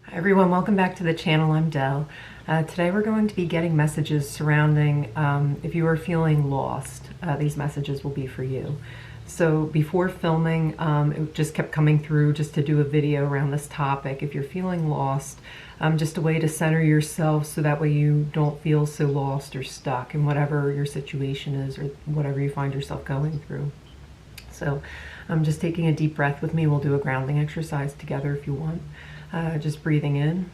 Hi everyone, welcome back to the channel. I'm Dell. Today we're going to be getting messages surrounding if you are feeling lost. These messages will be for you. So before filming, it just kept coming through just to do a video around this topic. If you're feeling lost, just a way to center yourself so that way you don't feel so lost or stuck in whatever your situation is or whatever you find yourself going through. So just taking a deep breath with me. We'll do a grounding exercise together if you want. Just breathing in,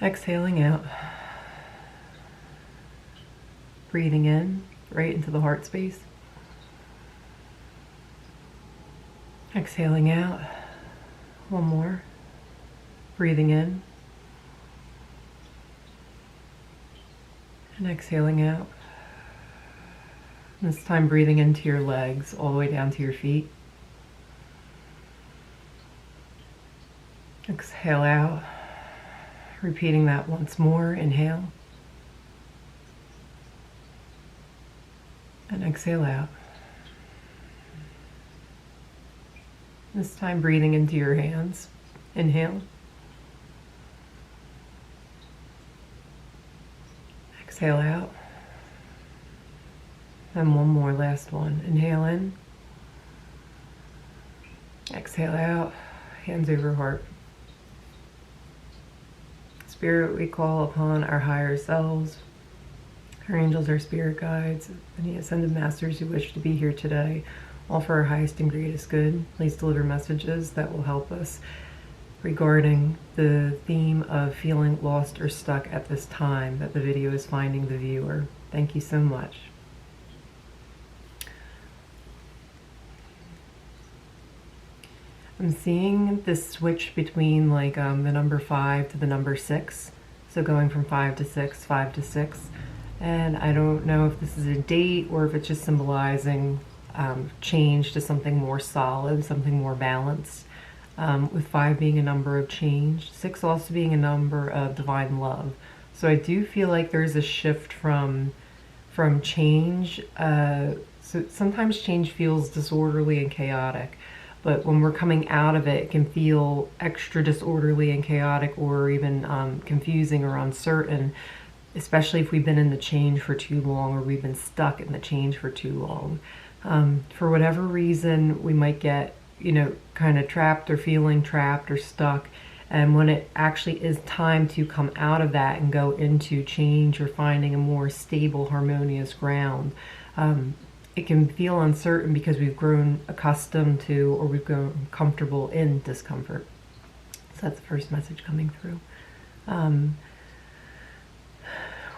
exhaling out, breathing in right into the heart space, exhaling out, one more, breathing in, and exhaling out. This time breathing into your legs all the way down to your feet. Exhale out, repeating that once more. Inhale and exhale out. This time breathing into your hands. Inhale, exhale out, and one more, last one. Inhale in, exhale out, hands over heart. Spirit, we call upon our higher selves, our angels, our spirit guides, any ascended masters who wish to be here today, all for our highest and greatest good. Please deliver messages that will help us regarding the theme of feeling lost or stuck at this time that the video is finding the viewer. Thank you so much. I'm seeing this switch between like the number 5 to the number 6. So going from 5 to 6, 5 to 6. And I don't know if this is a date or if it's just symbolizing change to something more solid, something more balanced. With 5 being a number of change, 6 also being a number of divine love. So I do feel like there's a shift from change. So sometimes change feels disorderly and chaotic. But when we're coming out of it, it can feel extra disorderly and chaotic, or even confusing or uncertain, especially if we've been in the change for too long or we've been stuck in the change for too long. For whatever reason, we might get, kind of trapped or feeling trapped or stuck. And when it actually is time to come out of that and go into change or finding a more stable, harmonious ground, it can feel uncertain because we've grown accustomed to, or we've grown comfortable in discomfort. So that's the first message coming through.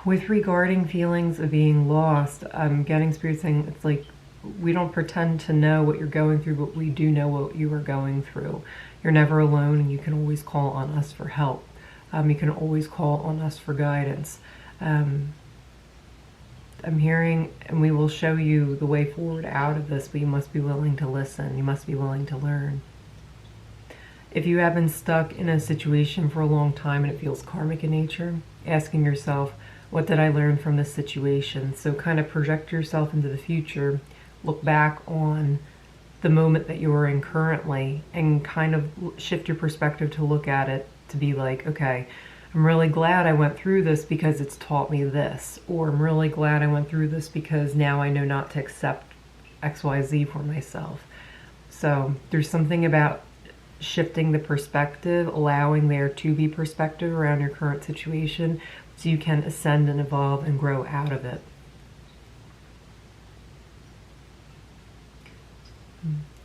With regarding feelings of being lost, I'm getting spirit saying it's like we don't pretend to know what you're going through, but we do know what you are going through. You're never alone, and you can always call on us for help. You can always call on us for guidance. I'm hearing, and we will show you the way forward out of this, but you must be willing to listen. You must be willing to learn. If you have been stuck in a situation for a long time and it feels karmic in nature, asking yourself, what did I learn from this situation? So kind of project yourself into the future, look back on the moment that you are in currently, and kind of shift your perspective to look at it to be like, okay, I'm really glad I went through this because it's taught me this, or I'm really glad I went through this because now I know not to accept XYZ for myself. So there's something about shifting the perspective, allowing there to be perspective around your current situation so you can ascend and evolve and grow out of it.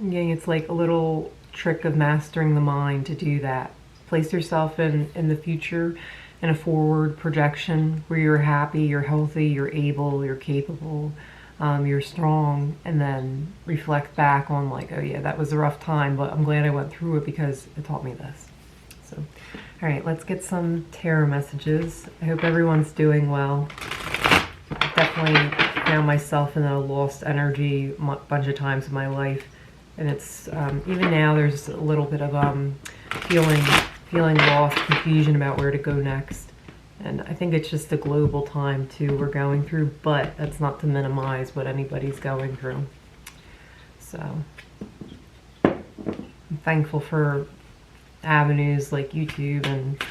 Again, it's like a little trick of mastering the mind to do that. Place yourself in the future, in a forward projection where you're happy, you're healthy, you're able, you're capable, you're strong, and then reflect back on like, oh yeah, that was a rough time, but I'm glad I went through it because it taught me this. So, all right, let's get some tarot messages. I hope everyone's doing well. I've definitely found myself in a lost energy a bunch of times in my life, and it's even now there's a little bit of feeling lost, confusion about where to go next. And I think it's just a global time too we're going through, but that's not to minimize what anybody's going through. So I'm thankful for avenues like YouTube and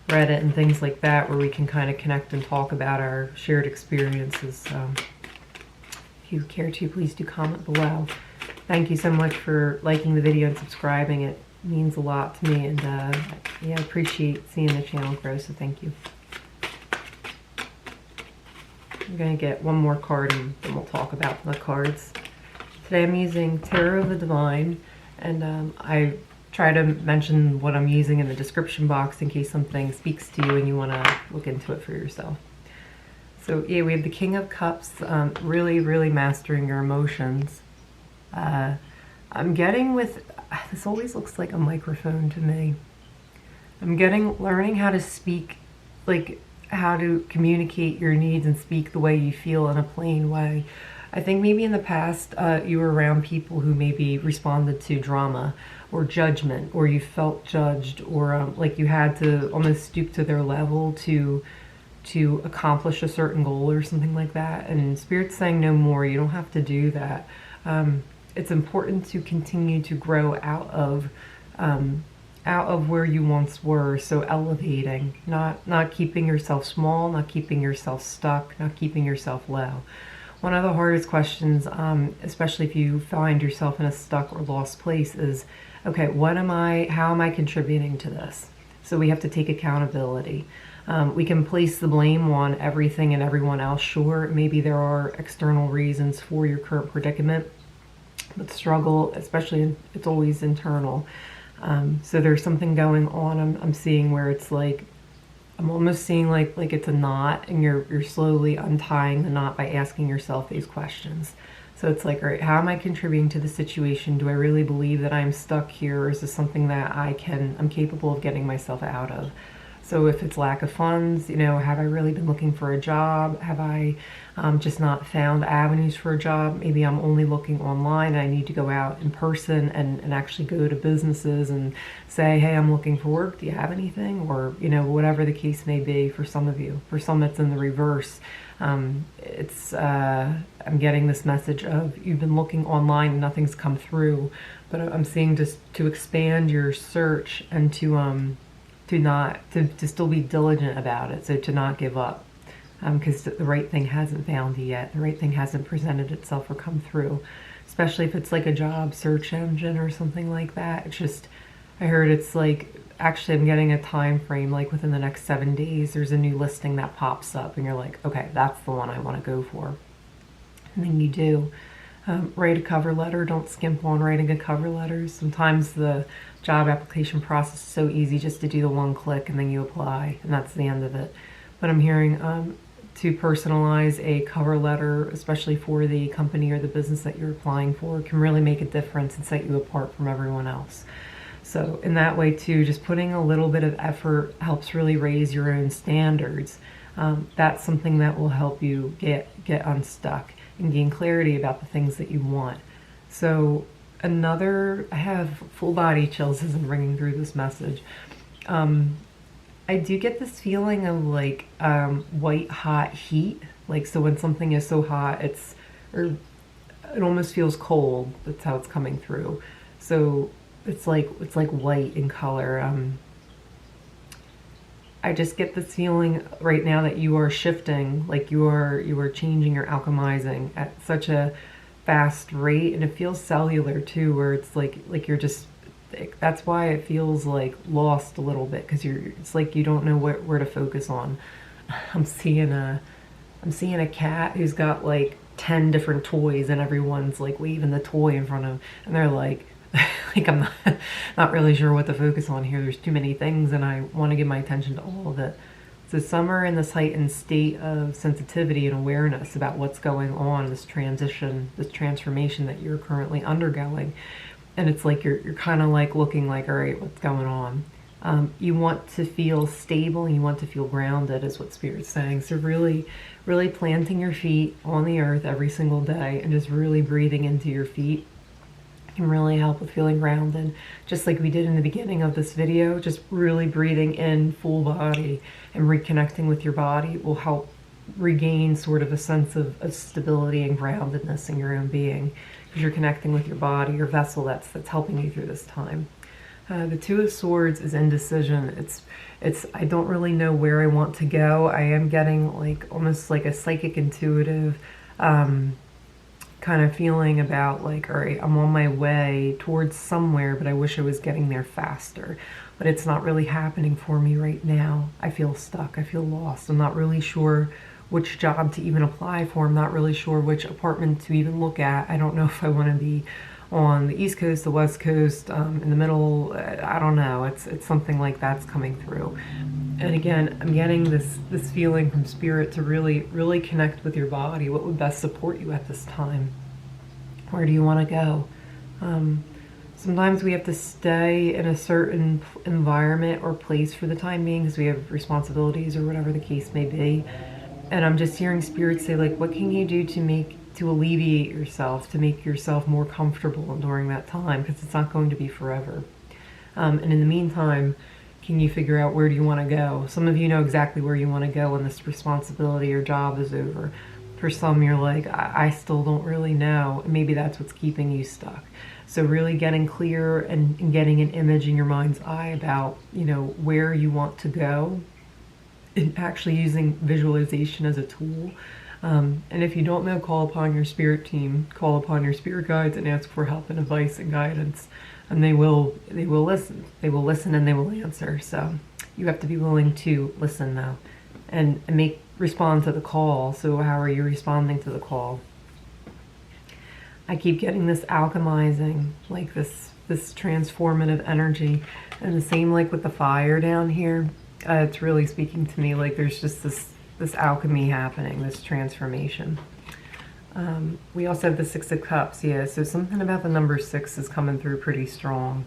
Reddit and things like that, where we can kind of connect and talk about our shared experiences. So if you care to, please do comment below. Thank you so much for liking the video and subscribing. It means a lot to me, and yeah, I appreciate seeing the channel grow, so thank you. I'm going to get one more card and then we'll talk about the cards. Today I'm using Tarot of the Divine, and I try to mention what I'm using in the description box in case something speaks to you and you want to look into it for yourself. So yeah, we have the King of Cups, really mastering your emotions. I'm getting with, this always looks like a microphone to me. I'm learning how to speak, like how to communicate your needs and speak the way you feel in a plain way. I think maybe in the past you were around people who maybe responded to drama or judgment, or you felt judged, or like you had to almost stoop to their level to accomplish a certain goal or something like that. And Spirit's saying no more. You don't have to do that. It's important to continue to grow out of where you once were. So elevating, not keeping yourself small, not keeping yourself stuck, not keeping yourself low. One of the hardest questions, especially if you find yourself in a stuck or lost place, is, okay, how am I contributing to this? So we have to take accountability. We can place the blame on everything and everyone else. Sure, maybe there are external reasons for your current predicament, but struggle, especially, it's always internal. So there's something going on. I'm seeing where it's like, I'm almost seeing like it's a knot, and you're slowly untying the knot by asking yourself these questions. So it's like, all right, how am I contributing to the situation? Do I really believe that I'm stuck here, or is this something that I'm capable of getting myself out of? So if it's lack of funds, have I really been looking for a job? Have I just not found avenues for a job? Maybe I'm only looking online and I need to go out in person and actually go to businesses and say, hey, I'm looking for work. Do you have anything? Or, whatever the case may be for some of you. For some, it's in the reverse. I'm getting this message of you've been looking online and nothing's come through, but I'm seeing just to expand your search and to still be diligent about it, so to not give up, because the right thing hasn't found you yet. The right thing hasn't presented itself or come through, especially if it's like a job search engine or something like that. It's just, I heard it's like, actually I'm getting a time frame, like within the next 7 days there's a new listing that pops up and you're like, okay, that's the one I want to go for. And then you do. Write a cover letter. Don't skimp on writing a cover letter. Sometimes the job application process is so easy just to do the one click and then you apply and that's the end of it. But I'm hearing to personalize a cover letter, especially for the company or the business that you're applying for, can really make a difference and set you apart from everyone else. So in that way too, just putting a little bit of effort helps really raise your own standards. That's something that will help you get unstuck and gain clarity about the things that you want. So I have full body chills as I'm ringing through this message. I do get this feeling of like white hot heat. Like, so when something is so hot, it almost feels cold. That's how it's coming through. So it's like white in color. I just get this feeling right now that you are shifting, like you are changing or alchemizing at such a fast rate, and it feels cellular too, where it's like you're just, that's why it feels like lost a little bit, because it's like you don't know where to focus on. I'm seeing a cat who's got like 10 different toys, and everyone's like waving the toy in front of, and they're like, I'm not really sure what to focus on here. There's too many things and I want to give my attention to all of it. So some are in this heightened state of sensitivity and awareness about what's going on, this transition, this transformation that you're currently undergoing. And it's like you're kind of like looking like, all right, what's going on? You want to feel stable and you want to feel grounded, is what Spirit's saying. So really planting your feet on the earth every single day and just really breathing into your feet can really help with feeling grounded. Just like we did in the beginning of this video, just really breathing in full body and reconnecting with your body will help regain sort of a sense of stability and groundedness in your own being, because you're connecting with your body, your vessel that's helping you through this time. The Two of Swords is indecision. It's I don't really know where I want to go. I am getting like almost like a psychic intuitive kind of feeling about like, all right, I'm on my way towards somewhere, but I wish I was getting there faster. But it's not really happening for me right now. I feel stuck. I feel lost. I'm not really sure which job to even apply for. I'm not really sure which apartment to even look at. I don't know if I want to be on the East Coast, the West Coast, in the middle. I don't know. It's something like that's coming through. And again, I'm getting this feeling from Spirit to really connect with your body. What would best support you at this time? Where do you want to go? Sometimes we have to stay in a certain environment or place for the time being because we have responsibilities or whatever the case may be. And I'm just hearing Spirit say, like, what can you do to alleviate yourself, to make yourself more comfortable during that time, because it's not going to be forever. And in the meantime, can you figure out where do you want to go? Some of you know exactly where you want to go when this responsibility or job is over. For some, you're like, I still don't really know. And maybe that's what's keeping you stuck. So really getting clear and getting an image in your mind's eye about, you know, where you want to go, and actually using visualization as a tool. And if you don't know, call upon your spirit team, call upon your spirit guides and ask for help and advice and guidance. And they will listen. They will listen and they will answer. So you have to be willing to listen though, and respond to the call. So how are you responding to the call? I keep getting this alchemizing, like this transformative energy. And the same like with the fire down here. It's really speaking to me like there's just this alchemy happening, this transformation. We also have the Six of Cups, yeah, so something about the number 6 is coming through pretty strong.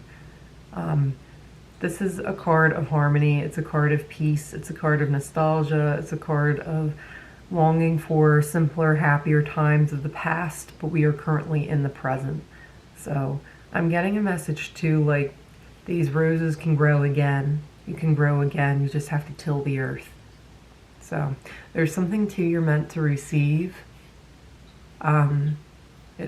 This is a card of harmony, it's a card of peace, it's a card of nostalgia, it's a card of longing for simpler, happier times of the past, but we are currently in the present. So I'm getting a message too, like these roses can grow again. You can grow again, you just have to till the earth. So there's something too you're meant to receive.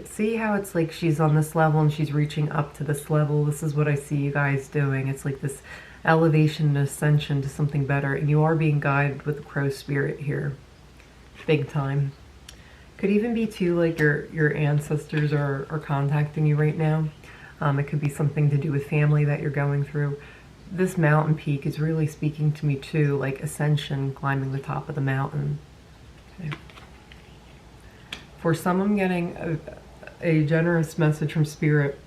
See how it's like she's on this level and she's reaching up to this level. This is what I see you guys doing. It's like this elevation and ascension to something better. And you are being guided with the crow spirit here. Big time. Could even be too like your ancestors are contacting you right now. It could be something to do with family that you're going through. This mountain peak is really speaking to me too, like ascension, climbing the top of the mountain. Okay. For some, I'm getting a generous message from Spirit.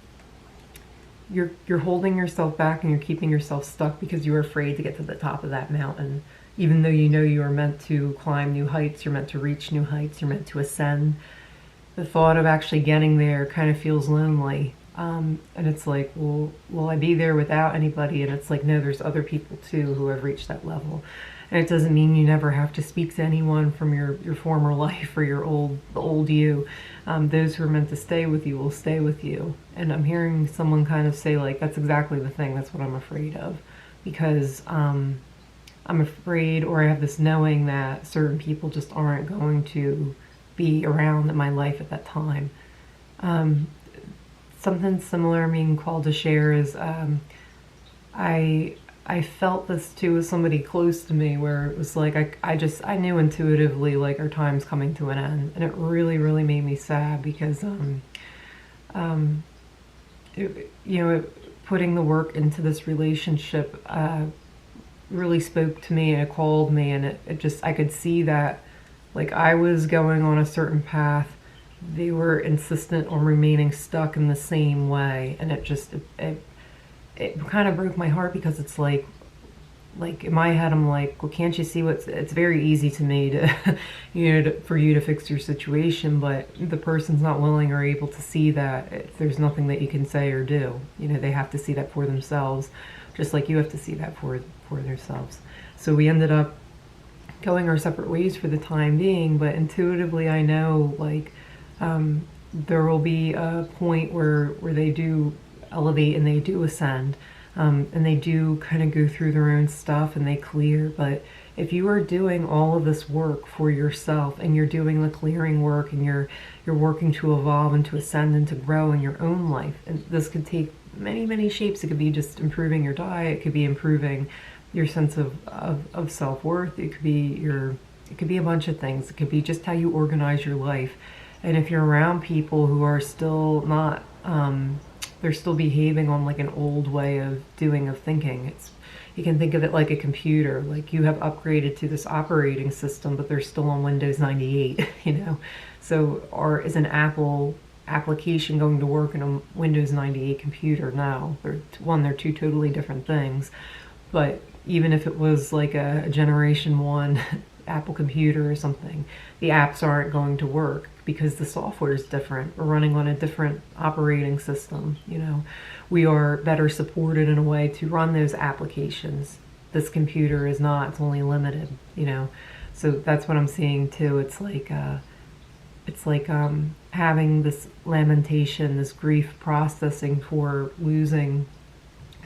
You're holding yourself back and you're keeping yourself stuck because you're afraid to get to the top of that mountain. Even though you know you are meant to climb new heights, you're meant to reach new heights, you're meant to ascend. The thought of actually getting there kind of feels lonely. And it's like, well, will I be there without anybody? And it's like, no, there's other people too who have reached that level. And it doesn't mean you never have to speak to anyone from your former life or the old you. Those who are meant to stay with you will stay with you. And I'm hearing someone kind of say like, that's exactly the thing. That's what I'm afraid of. Because I'm afraid, or I have this knowing that certain people just aren't going to be around in my life at that time. Something similar I'm being called to share is I felt this too with somebody close to me, where it was like I knew intuitively like our time's coming to an end, and it really made me sad because putting the work into this relationship really spoke to me, and it called me, and it just, I could see that like I was going on a certain path. They were insistent on remaining stuck in the same way, and it kind of broke my heart, because it's like in my head I'm like, well, can't you see it's very easy to me to for you to fix your situation, but the person's not willing or able to see that there's nothing that you can say or do. They have to see that for themselves, just like you have to see that for themselves. So we ended up going our separate ways for the time being, but intuitively I know like there will be a point where they do elevate and they do ascend, and they do kind of go through their own stuff and they clear. But if you are doing all of this work for yourself, and you're doing the clearing work, and you're working to evolve and to ascend and to grow in your own life, and this could take many shapes. It could be just improving your diet. It could be improving your sense of self-worth. It could be a bunch of things. It could be just how you organize your life. And if you're around people who are still not, they're still behaving on like an old way of thinking. You can think of it like a computer. Like you have upgraded to this operating system, but they're still on Windows 98, you know? So, or is an Apple application going to work in a Windows 98 computer? No. They're two totally different things. But even if it was like a Generation 1 Apple computer or something, the apps aren't going to work because the software is different. We're running on a different operating system, you know. We are better supported in a way to run those applications. This computer is not, it's only limited, you know. So that's what I'm seeing too. It's like having this lamentation, this grief processing for losing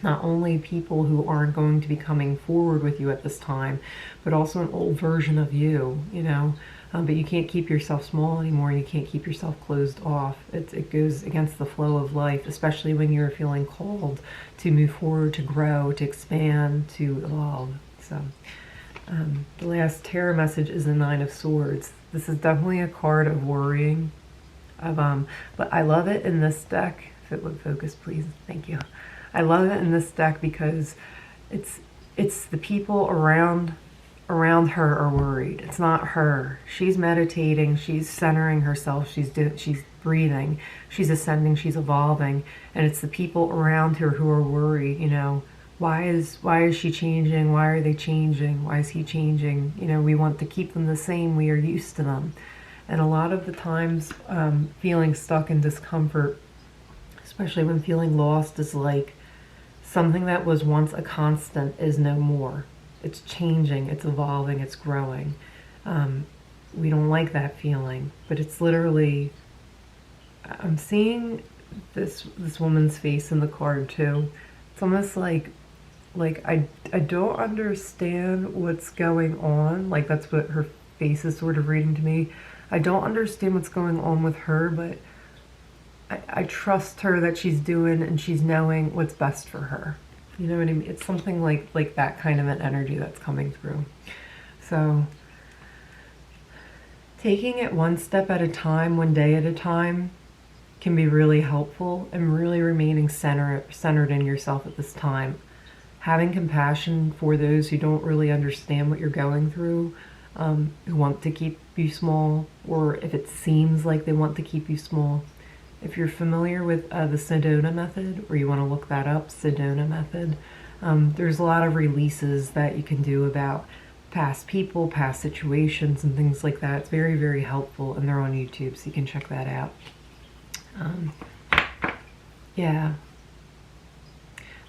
not only people who aren't going to be coming forward with you at this time, but also an old version of you, you know. But you can't keep yourself small anymore. You can't keep yourself closed off. It goes against the flow of life, especially when you're feeling called to move forward, to grow, to expand, to evolve. So the last tarot message is the Nine of Swords. This is definitely a card of worrying. But I love it in this deck. If it would focus, please. Thank you. I love it in this deck because it's the people around her are worried. It's not her. She's meditating. She's centering herself. She's breathing. She's ascending. She's evolving. And it's the people around her who are worried. You know, why is she changing? Why are they changing? Why is he changing? You know, we want to keep them the same. We are used to them. And a lot of the times, feeling stuck in discomfort, especially when feeling lost, is like something that was once a constant is no more. It's changing, it's evolving, it's growing. We don't like that feeling, but it's literally, I'm seeing this woman's face in the card too. It's almost like I don't understand what's going on. Like that's what her face is sort of reading to me. I don't understand what's going on with her, but I trust her that she's doing and she's knowing what's best for her. You know what I mean? It's something like that kind of an energy that's coming through. So taking it one step at a time, one day at a time, can be really helpful, and really remaining centered in yourself at this time. Having compassion for those who don't really understand what you're going through, who want to keep you small, or if it seems like they want to keep you small. If you're familiar with the Sedona method, or you want to look that up, Sedona method, there's a lot of releases that you can do about past people, past situations, and things like that. It's very, very helpful, and they're on YouTube, so you can check that out. Yeah.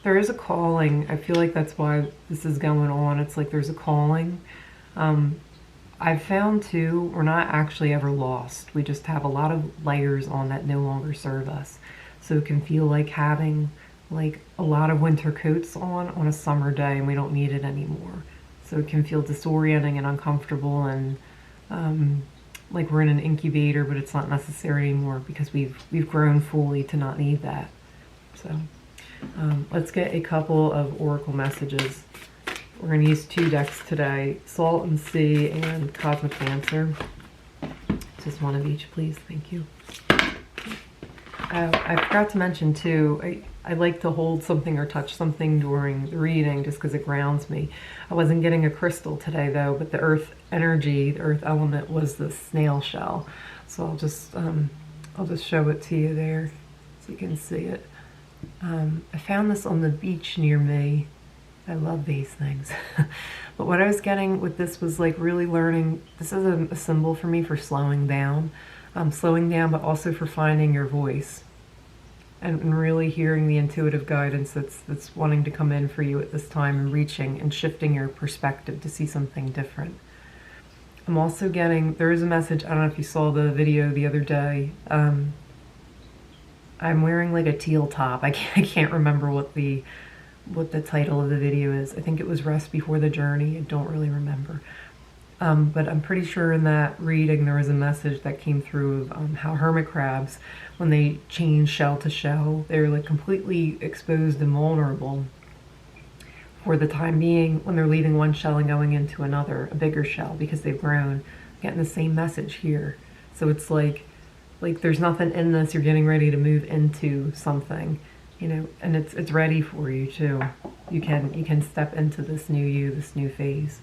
There is a calling. I feel like that's why this is going on. It's like there's a calling. I've found too, we're not actually ever lost. We just have a lot of layers on that no longer serve us. So it can feel like having like a lot of winter coats on a summer day, and we don't need it anymore. So it can feel disorienting and uncomfortable, and like we're in an incubator, but it's not necessary anymore because we've grown fully to not need that. So let's get a couple of oracle messages. We're going to use 2 decks today, Salt and Sea and Cosmic Dancer. Just one of each, please. Thank you. I forgot to mention too, I like to hold something or touch something during the reading just because it grounds me. I wasn't getting a crystal today though, but the earth energy, the earth element was the snail shell. So I'll just show it to you there so you can see it. I found this on the beach near me. I love these things. But what I was getting with this was like really learning, this is a symbol for me for slowing down, but also for finding your voice and really hearing the intuitive guidance that's wanting to come in for you at this time, and reaching and shifting your perspective to see something different. I'm also getting, there is a message, I don't know if you saw the video the other day. I'm wearing like a teal top. I can't remember what the title of the video is. I think it was Rest Before the Journey. I don't really remember. But I'm pretty sure in that reading there was a message that came through of how hermit crabs, when they change shell to shell, they're like completely exposed and vulnerable for the time being when they're leaving one shell and going into another, a bigger shell, because they've grown. Getting the same message here. So it's like there's nothing in this, you're getting ready to move into something, you know, and it's ready for you too. You can step into this new you, this new phase.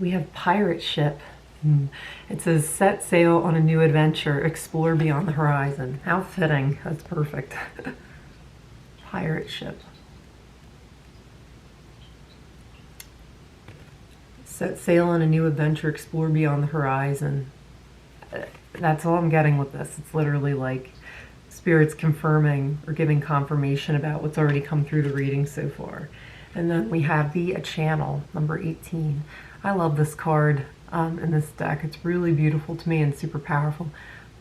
We have pirate ship. It says set sail on a new adventure, explore beyond the horizon. How fitting. That's perfect. Pirate ship. Set sail on a new adventure, explore beyond the horizon. That's all I'm getting with this. It's literally like Spirit's confirming or giving confirmation about what's already come through the reading so far. And then we have the channel, number 18. I love this card in this deck. It's really beautiful to me and super powerful.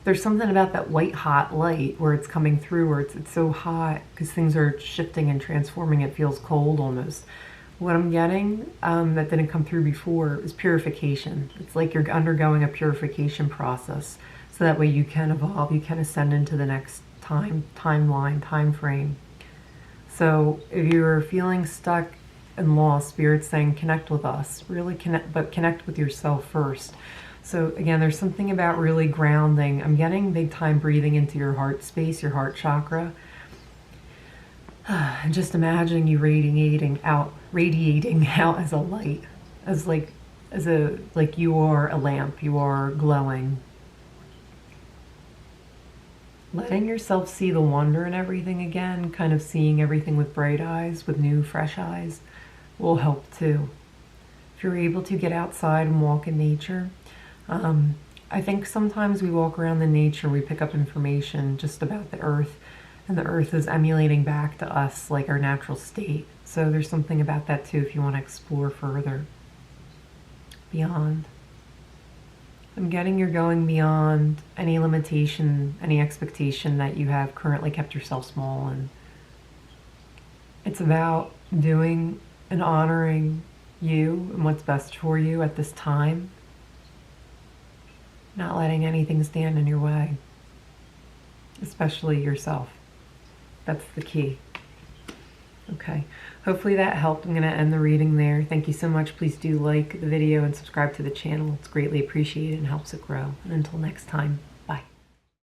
There's something about that white hot light where it's coming through, where it's so hot because things are shifting and transforming. It feels cold almost. What I'm getting that didn't come through before is purification. It's like you're undergoing a purification process, so that way you can evolve, you can ascend into the next timeline, time frame. So if you're feeling stuck and lost, Spirit's saying connect with us, really connect, but connect with yourself first. So again, there's something about really grounding. I'm getting big time breathing into your heart space, your heart chakra. And just imagining you radiating out as a light, like you are a lamp, you are glowing. Letting yourself see the wonder in everything again, kind of seeing everything with bright eyes, with new, fresh eyes, will help too. If you're able to get outside and walk in nature, I think sometimes we walk around in nature, we pick up information just about the earth, and the earth is emulating back to us like our natural state. So there's something about that too if you want to explore further, beyond. I'm getting you're going beyond any limitation, any expectation that you have currently kept yourself small in. It's about doing and honoring you and what's best for you at this time. Not letting anything stand in your way, especially yourself. That's the key. Okay, hopefully that helped. I'm going to end the reading there. Thank you so much. Please do like the video and subscribe to the channel. It's greatly appreciated and helps it grow. And until next time.